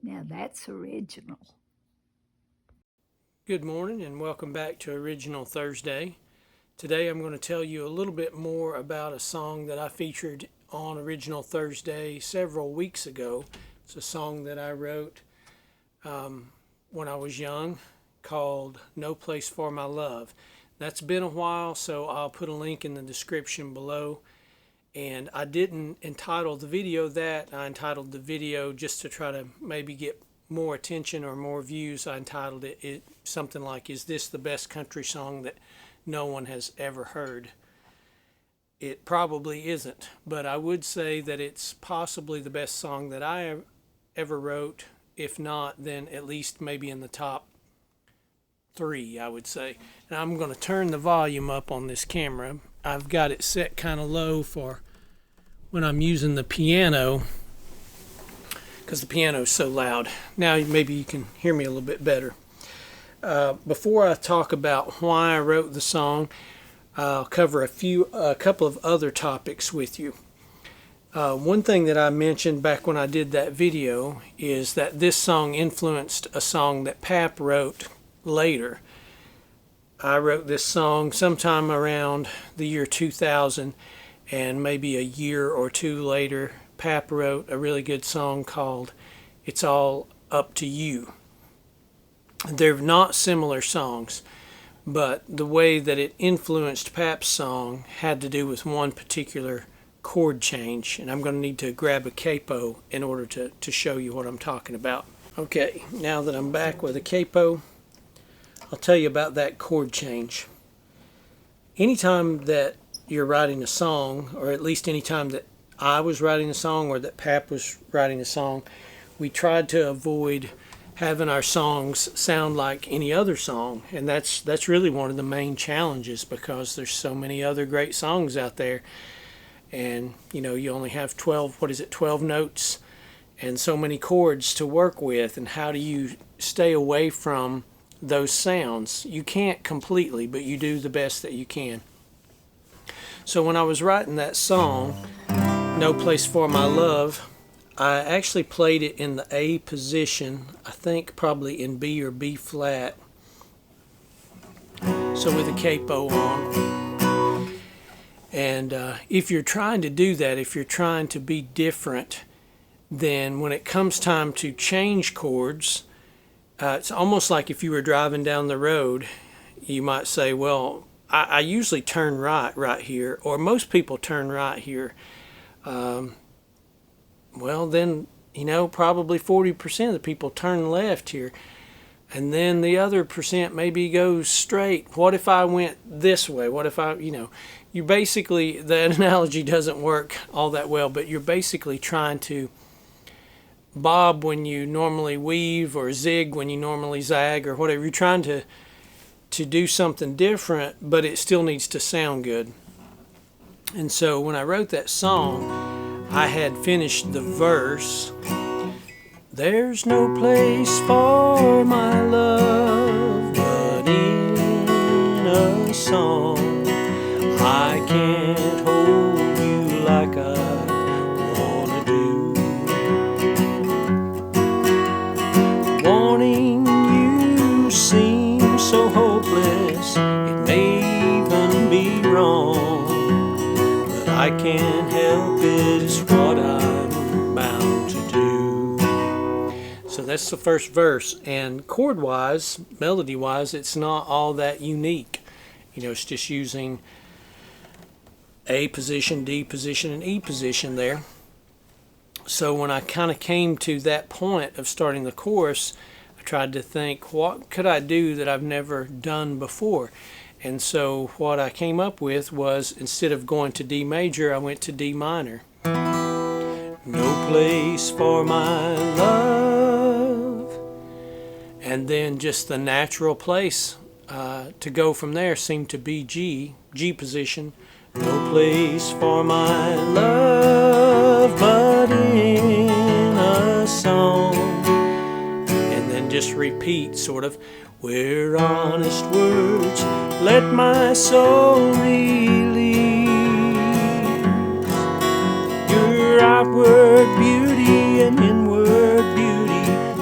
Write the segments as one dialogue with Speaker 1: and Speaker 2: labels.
Speaker 1: Now that's original.
Speaker 2: Good morning and welcome back to Original Thursday. Today I'm going to tell you a little bit more about a song that I featured on Original Thursday several weeks ago. It's a song that I wrote when I was young called No Place for My Love. That's been a while, so I'll put a link in the description below. And I didn't entitle the video that. I entitled the video just to try to maybe get more attention or more views. I entitled it something like, "Is this the best country song that no one has ever heard?" It probably isn't, but I would say that it's possibly the best song that I ever wrote. If not, then at least maybe in the top 3, I would say. And I'm going to turn the volume up on this camera. I've got it set kind of low for when I'm using the piano, because the piano is so loud. Now maybe you can hear me a little bit better. Before I talk about why I wrote the song, I'll cover a couple of other topics with you. One thing that I mentioned back when I did that video is that this song influenced a song that Pap wrote later. I wrote this song sometime around the year 2000, and maybe a year or two later, Pap wrote a really good song called It's All Up to You. They're not similar songs, but the way that it influenced Pap's song had to do with one particular chord change, and I'm going to need to grab a capo in order to show you what I'm talking about. Okay, now that I'm back with a capo, I'll tell you about that chord change. Anytime that you're writing a song, or at least anytime that I was writing a song or that Pap was writing a song, we tried to avoid having our songs sound like any other song, and that's really one of the main challenges, because there's so many other great songs out there, and you only have 12 notes and so many chords to work with, and how do you stay away from those sounds? You can't completely, but you do the best that you can. So when I was writing that song, No Place for My Love, I actually played it in the A position, I think probably in B or B flat, so with a capo on. And if you're trying to do that, if you're trying to be different, then when it comes time to change chords, it's almost like if you were driving down the road, you might say, well, I usually turn right here, or most people turn right here. Well, then, probably 40% of the people turn left here. And then the other percent maybe goes straight. What if I went this way? What if you basically, the analogy doesn't work all that well, but you're basically trying to bob when you normally weave, or zig when you normally zag, or whatever. You're trying to do something different, but it still needs to sound good. And so when I wrote that song, I had finished the verse. There's no place for my love but in a song. I can't hold you like I wanna do. Wanting you seems so hopeless, it may even be wrong, but I can't help it, it's what I'm bound to do. So that's the first verse, and chord-wise, melody-wise, it's not all that unique. It's just using A position, D position, and E position there. So when I kind of came to that point of starting the chorus, I tried to think, what could I do that I've never done before? And so what I came up with was, instead of going to D major, I went to D minor. No place for my love. And then just the natural place to go from there seemed to be G position. No place for my love but in a song. And then just repeat, sort of, where honest words let my soul release. Your outward beauty and inward beauty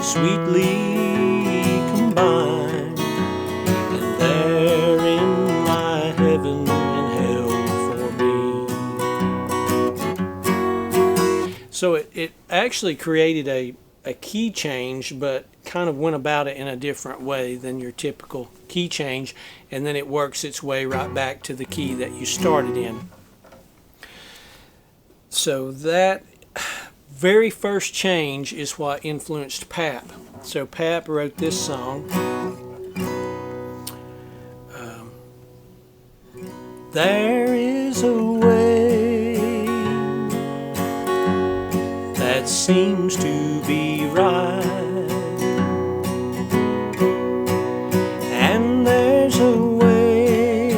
Speaker 2: it actually created a key change, but kind of went about it in a different way than your typical key change, and then it works its way right back to the key that you started in. So that very first change is what influenced Pap. So Pap wrote this song. There is a way that seems to be right, and there's a way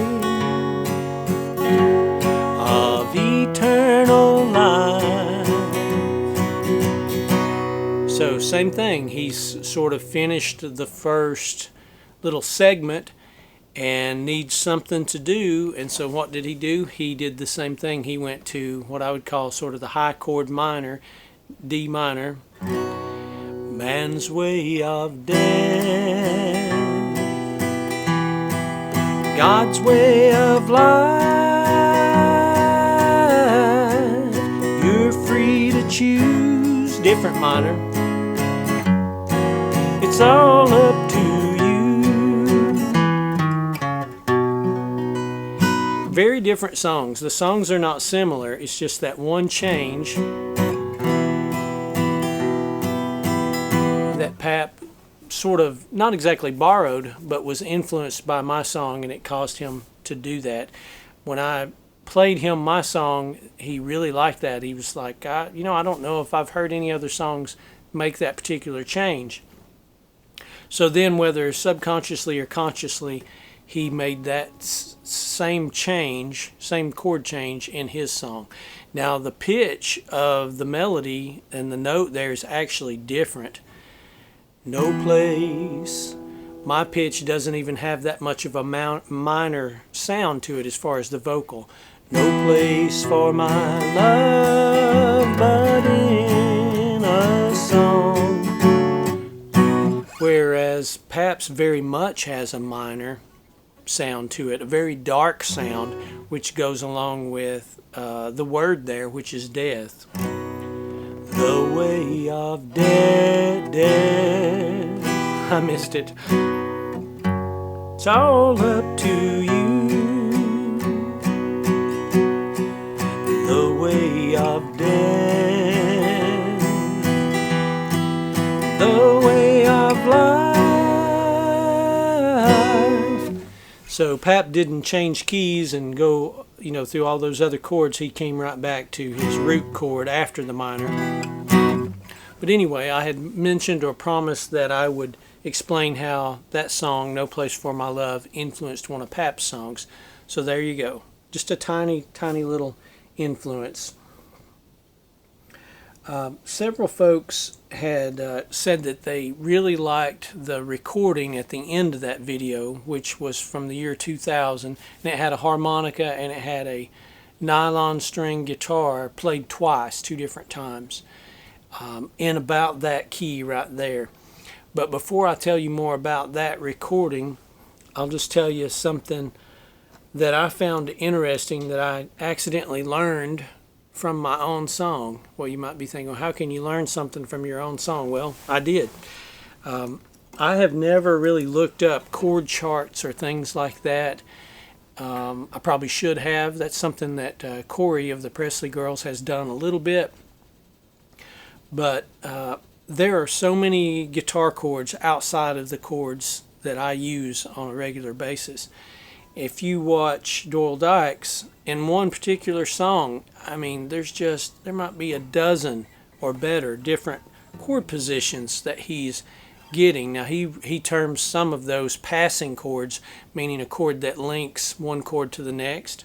Speaker 2: of eternal life. So same thing, he's sort of finished the first little segment and needs something to do, and so what did he do? He did the same thing. He went to what I would call sort of the high chord minor, D minor. Man's way of death, God's way of life. You're free to choose. Different minor. It's all up to you. Very different songs. The songs are not similar. It's just that one change that Pap sort of, not exactly borrowed, but was influenced by my song, and it caused him to do that. When I played him my song, he really liked that. He was like, I don't know if I've heard any other songs make that particular change. So then, whether subconsciously or consciously, he made that same change, same chord change in his song. Now the pitch of the melody and the note there is actually different. No place. My pitch doesn't even have that much of a minor sound to it as far as the vocal. No place for my love but in a song. Whereas Pap's very much has a minor sound to it, a very dark sound, which goes along with the word there, which is death. The way of death. I missed it. It's all up to you. The way of death. The way of life. So Pap didn't change keys and go, through all those other chords. He came right back to his root chord after the minor. But anyway, I had mentioned or promised that I would explain how that song, No Place for My Love, influenced one of Pap's songs. So there you go. Just a tiny, tiny little influence. Several folks had said that they really liked the recording at the end of that video, which was from the year 2000, and it had a harmonica and it had a nylon string guitar played twice, 2 different times, in about that key right there. But before I tell you more about that recording, I'll just tell you something that I found interesting that I accidentally learned from my own song. Well, you might be thinking, well, how can you learn something from your own song? Well, I did. I have never really looked up chord charts or things like that. I probably should have. That's something that Corey of the Presley Girls has done a little bit. But there are so many guitar chords outside of the chords that I use on a regular basis. If you watch Doyle Dykes in one particular song, there might be a dozen or better different chord positions that he's getting. Now he terms some of those passing chords, meaning a chord that links one chord to the next.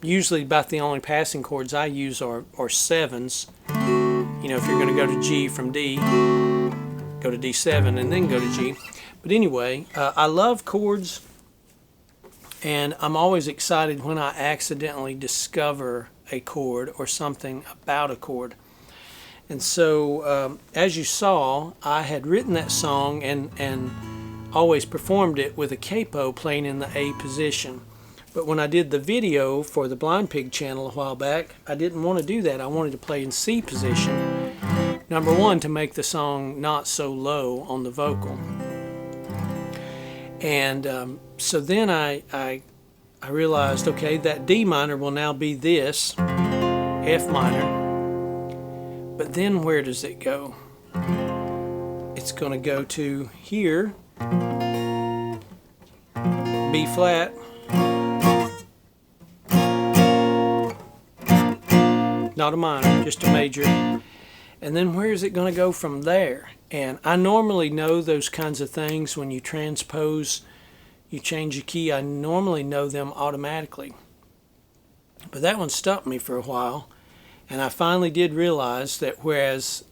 Speaker 2: Usually about the only passing chords I use are sevens. If you're going to go to G from D, go to D7 and then go to G. But anyway, I love chords, and I'm always excited when I accidentally discover a chord or something about a chord. And so, as you saw, I had written that song and always performed it with a capo playing in the A position. But when I did the video for the Blind Pig channel a while back, I didn't want to do that. I wanted to play in C position. Number one, to make the song not so low on the vocal. And so then I realized, okay, that D minor will now be this, F minor. But then where does it go? It's going to go to here, B flat, not a minor, just a major. And then where is it going to go from there? And I normally know those kinds of things when you transpose, you change a key. I normally know them automatically. But that one stumped me for a while. And I finally did realize that whereas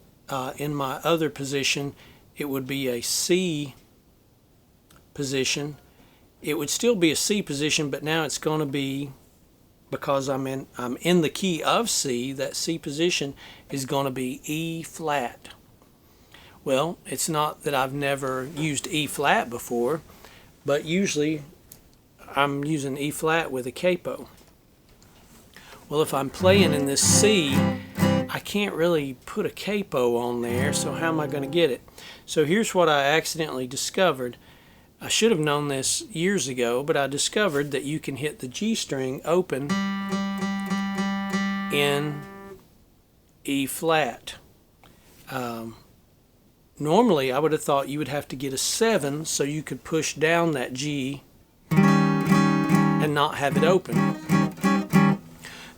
Speaker 2: in my other position it would be a C position, it would still be a C position, but now it's going to be, because I'm in the key of C, that C position is going to be E flat. Well, it's not that I've never used E flat before, but usually I'm using E flat with a capo. Well, if I'm playing in this C, I can't really put a capo on there, so how am I going to get it? So here's what I accidentally discovered. I should have known this years ago, but I discovered that you can hit the G string open in E flat. Normally I would have thought you would have to get a 7 so you could push down that G and not have it open.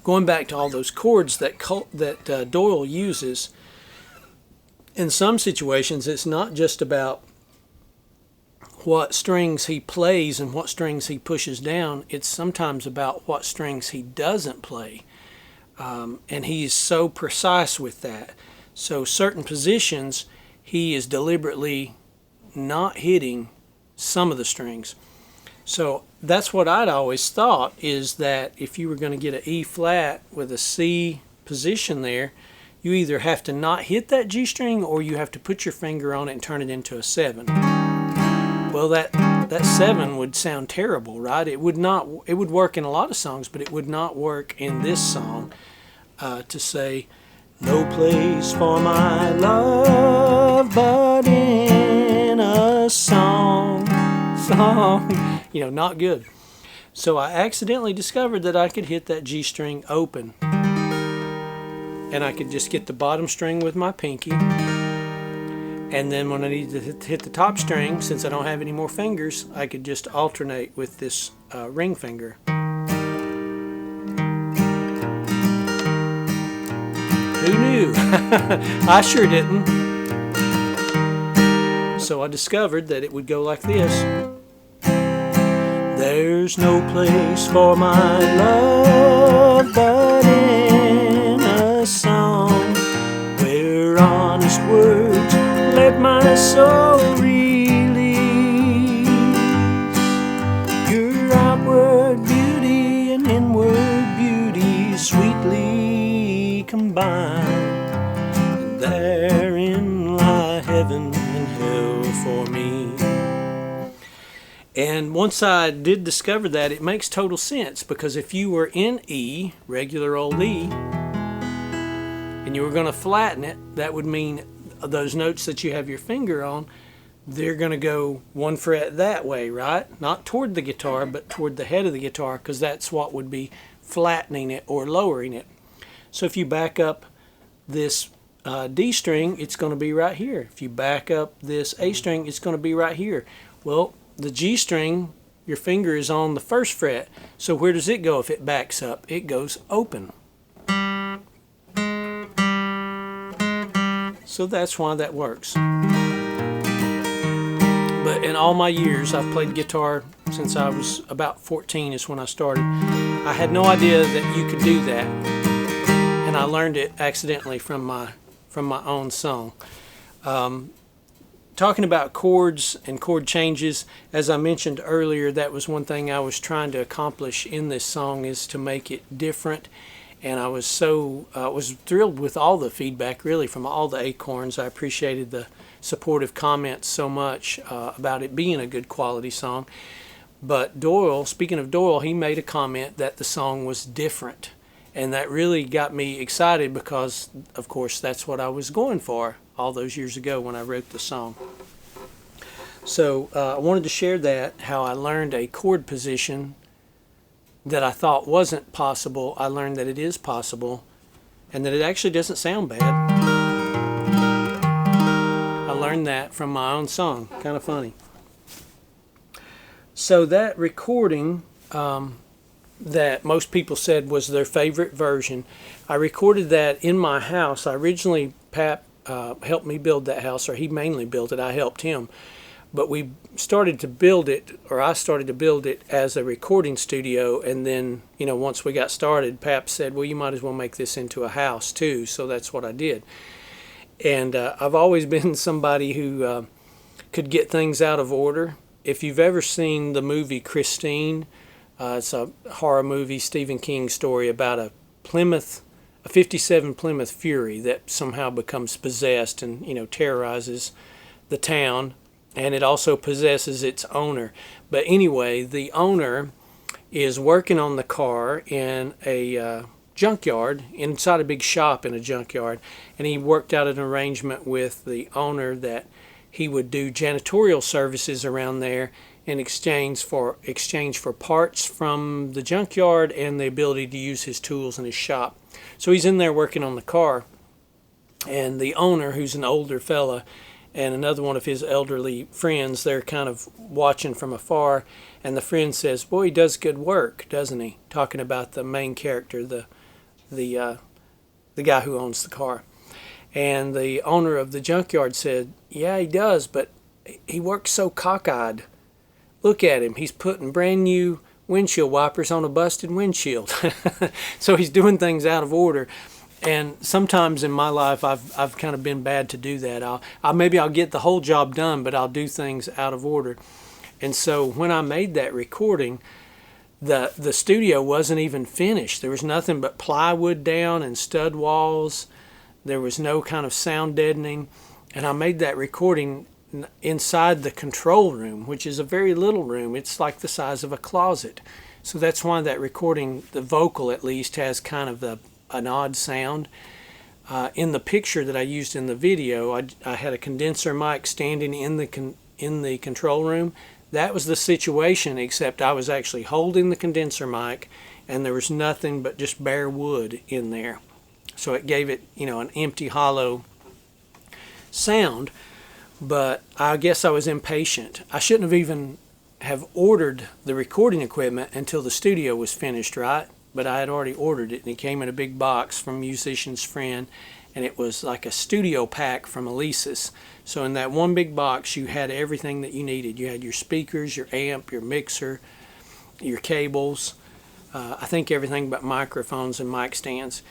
Speaker 2: Going back to all those chords that Doyle uses, in some situations it's not just about what strings he plays and what strings he pushes down. It's sometimes about what strings he doesn't play. And he's so precise with that. So certain positions he is deliberately not hitting some of the strings. So that's what I'd always thought, is that if you were going to get an E flat with a C position there, you either have to not hit that G string or you have to put your finger on it and turn it into a 7. Well, that 7 would sound terrible, right? It would not. It would work in a lot of songs, but it would not work in this song. To say, no place for my love but in a song, you know, not good. So I accidentally discovered that I could hit that G string open, and I could just get the bottom string with my pinky. And then when I need to hit the top string, since I don't have any more fingers, I could just alternate with this ring finger. Who knew? I sure didn't. So I discovered that it would go like this. There's no place for my love but in a song, where honest words let my soul release. Your outward beauty and inward beauty sweetly combined, and therein lie heaven and hell for me. And once I did discover that, it makes total sense, because if you were in E, regular old E, and you were going to flatten it, that would mean those notes that you have your finger on, they're going to go one fret that way, right? Not toward the guitar, but toward the head of the guitar, because that's what would be flattening it or lowering it. So if you back up this D string, it's going to be right here. If you back up this A string, it's going to be right here. Well, the G string, your finger is on the first fret, so where does it go if it backs up? It goes open. So that's why that works. But in all my years, I've played guitar since I was about 14 is when I started. I had no idea that you could do that, and I learned it accidentally from my own song. Talking about chords and chord changes, as I mentioned earlier, that was one thing I was trying to accomplish in this song, is to make it different. And I was thrilled with all the feedback, really, from all the acorns. I appreciated the supportive comments so much about it being a good quality song. But Doyle, speaking of Doyle, he made a comment that the song was different. And that really got me excited because, of course, that's what I was going for all those years ago when I wrote the song. So I wanted to share that, how I learned a chord position that I thought wasn't possible. I learned that it is possible and that it actually doesn't sound bad. I learned that from my own song. Kind of funny. So that recording that most people said was their favorite version, I recorded that in my house. Pap helped me build that house, or he mainly built it. I helped him. But we started to build it, or I started to build it as a recording studio. And then, once we got started, Pap said, well, you might as well make this into a house too. So that's what I did. And I've always been somebody who could get things out of order. If you've ever seen the movie Christine, it's a horror movie, Stephen King story about a 57 Plymouth Fury that somehow becomes possessed and, terrorizes the town. And it also possesses its owner. But anyway, the owner is working on the car in a junkyard, inside a big shop in a junkyard. And he worked out an arrangement with the owner that he would do janitorial services around there in exchange for parts from the junkyard and the ability to use his tools in his shop. So he's in there working on the car, and the owner, who's an older fella, and another one of his elderly friends, they're kind of watching from afar, and the friend says, boy, he does good work, doesn't he? Talking about the main character, the guy who owns the car. And the owner of the junkyard said, yeah, he does, but he works so cockeyed. Look at him. He's putting brand new windshield wipers on a busted windshield. So he's doing things out of order. And sometimes in my life, I've kind of been bad to do that. Maybe I'll get the whole job done, but I'll do things out of order. And so when I made that recording, the studio wasn't even finished. There was nothing but plywood down and stud walls. There was no kind of sound deadening. And I made that recording inside the control room, which is a very little room. It's like the size of a closet. So that's why that recording, the vocal at least, has kind of an odd sound. In the picture that I used in the video, I had a condenser mic standing in the control room. That was the situation, except I was actually holding the condenser mic and there was nothing but just bare wood in there. So it gave it, an empty, hollow sound. But I guess I was impatient. I shouldn't have even have ordered the recording equipment until the studio was finished, right? But I had already ordered it, and it came in a big box from Musician's Friend, and it was like a studio pack from Elisa's. So in that one big box, you had everything that you needed. You had your speakers, your amp, your mixer, your cables, I think everything but microphones and mic stands.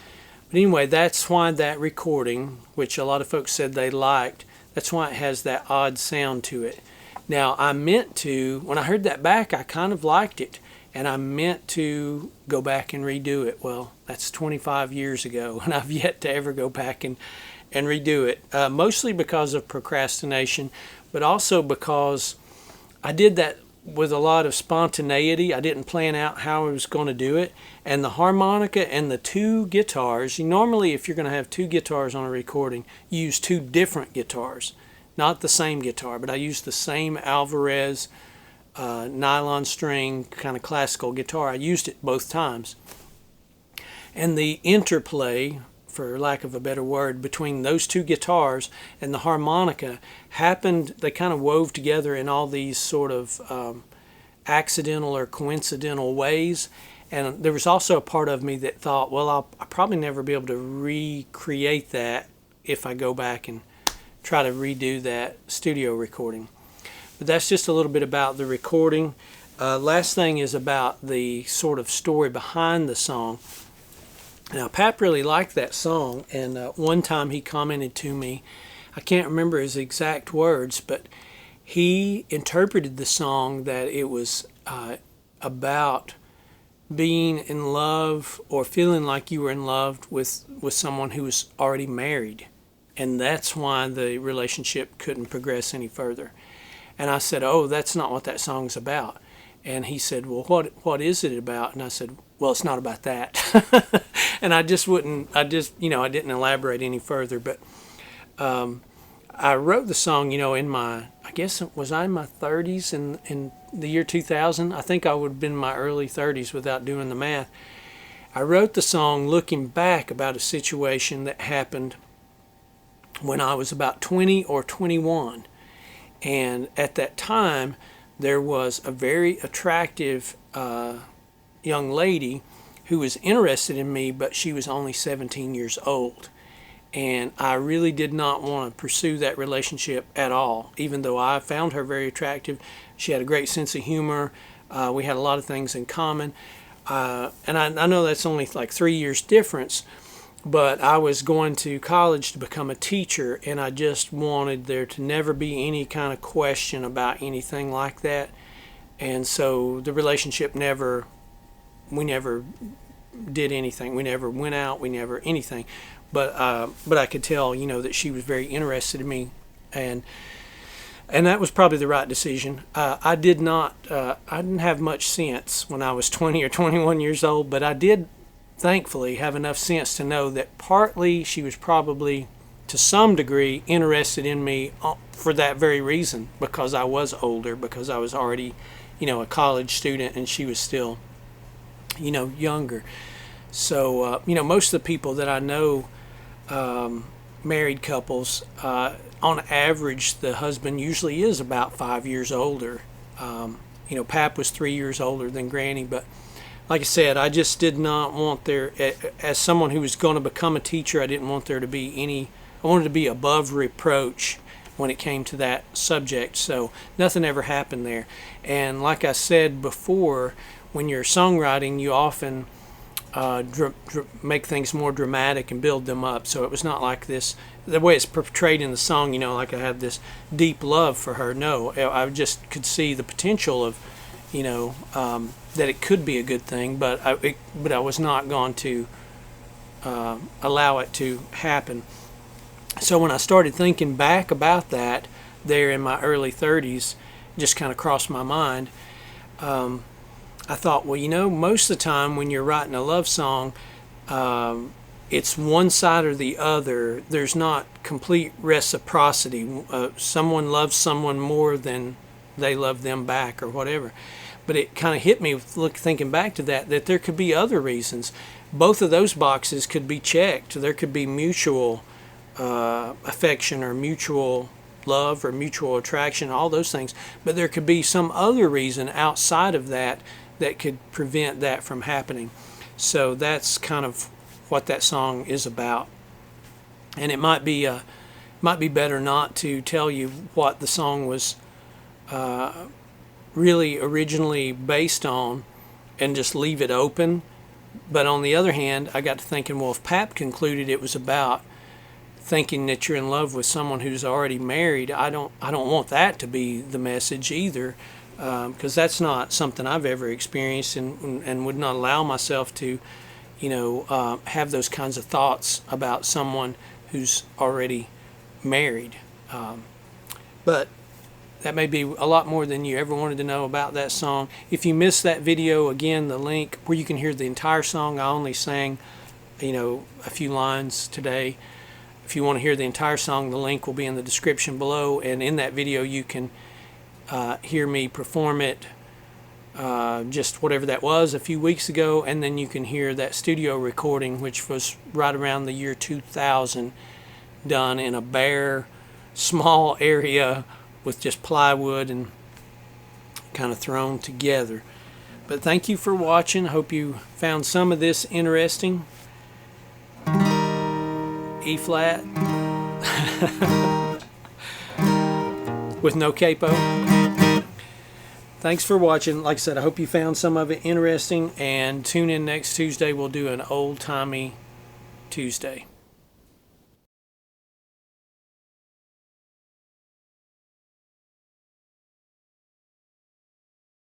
Speaker 2: But anyway, that's why that recording, which a lot of folks said they liked, that's why it has that odd sound to it. Now, I meant to, when I heard that back, I kind of liked it. And I meant to go back and redo it. Well, that's 25 years ago, and I've yet to ever go back and redo it. Mostly because of procrastination, but also because I did that with a lot of spontaneity. I didn't plan out how I was going to do it. And the harmonica and the two guitars, normally if you're going to have two guitars on a recording, you use two different guitars. Not the same guitar, but I used the same Alvarez nylon string kind of classical guitar. I used it both times. And the interplay, for lack of a better word, between those two guitars and the harmonica happened, they kind of wove together in all these sort of accidental or coincidental ways. And there was also a part of me that thought, well, I'll probably never be able to recreate that if I go back and try to redo that studio recording. But that's just a little bit about the recording. Last thing is about the sort of story behind the song. Now, Pap really liked that song, and one time he commented to me, I can't remember his exact words, but he interpreted the song that it was about being in love or feeling like you were in love with someone who was already married. And that's why the relationship couldn't progress any further. And I said, oh, that's not what that song's about. And he said, well, what is it about? And I said, well, it's not about that. And I didn't elaborate any further. But I wrote the song, in my, I guess, was I in my 30s in the year 2000? I think I would have been in my early 30s without doing the math. I wrote the song looking back about a situation that happened when I was about 20 or 21. And at that time, there was a very attractive young lady who was interested in me, but she was only 17 years old. And I really did not want to pursue that relationship at all, even though I found her very attractive. She had a great sense of humor. We had a lot of things in common. And I know that's only like 3 years difference, but I was going to college to become a teacher, and I just wanted there to never be any kind of question about anything like that. And so the relationship we never did anything. We never went out. We never anything. But I could tell, that she was very interested in me, and that was probably the right decision. I didn't have much sense when I was 20 or 21 years old, but I did, thankfully, have enough sense to know that partly she was probably, to some degree, interested in me for that very reason, because I was older, because I was already, a college student, and she was still, younger. So, most of the people that I know, married couples, on average, the husband usually is about 5 years older. Pap was 3 years older than Granny, but like I said, I just did not want there, as someone who was going to become a teacher, I didn't want there to be I wanted to be above reproach when it came to that subject, so nothing ever happened there. And like I said before, when you're songwriting, you often make things more dramatic and build them up. So it was not like this, the way it's portrayed in the song, like I have this deep love for her. No, I just could see the potential of, that it could be a good thing, but I was not going to allow it to happen. So when I started thinking back about that there in my early 30s, just kind of crossed my mind. I thought, well, most of the time when you're writing a love song, it's one side or the other. There's not complete reciprocity. Someone loves someone more than they love them back or whatever. But it kind of hit me thinking back to that there could be other reasons. Both of those boxes could be checked. There could be mutual affection or mutual love or mutual attraction, all those things. But there could be some other reason outside of that could prevent that from happening. So that's kind of what that song is about. And it might be better not to tell you what the song was really originally based on and just leave it open. But on the other hand, I got to thinking, well, if Pap concluded it was about thinking that you're in love with someone who's already married, I don't want that to be the message either. Because that's not something I've ever experienced, and would not allow myself to, have those kinds of thoughts about someone who's already married. But that may be a lot more than you ever wanted to know about that song. If you missed that video, again, the link where you can hear the entire song, I only sang, a few lines today. If you want to hear the entire song, the link will be in the description below, and in that video you can hear me perform it, just whatever that was a few weeks ago, and then you can hear that studio recording, which was right around the year 2000, done in a bare, small area with just plywood and kind of thrown together. But thank you for watching. Hope you found some of this interesting. E flat with no capo. Thanks for watching. Like I said, I hope you found some of it interesting, and tune in next Tuesday. We'll do an old-timey Tuesday.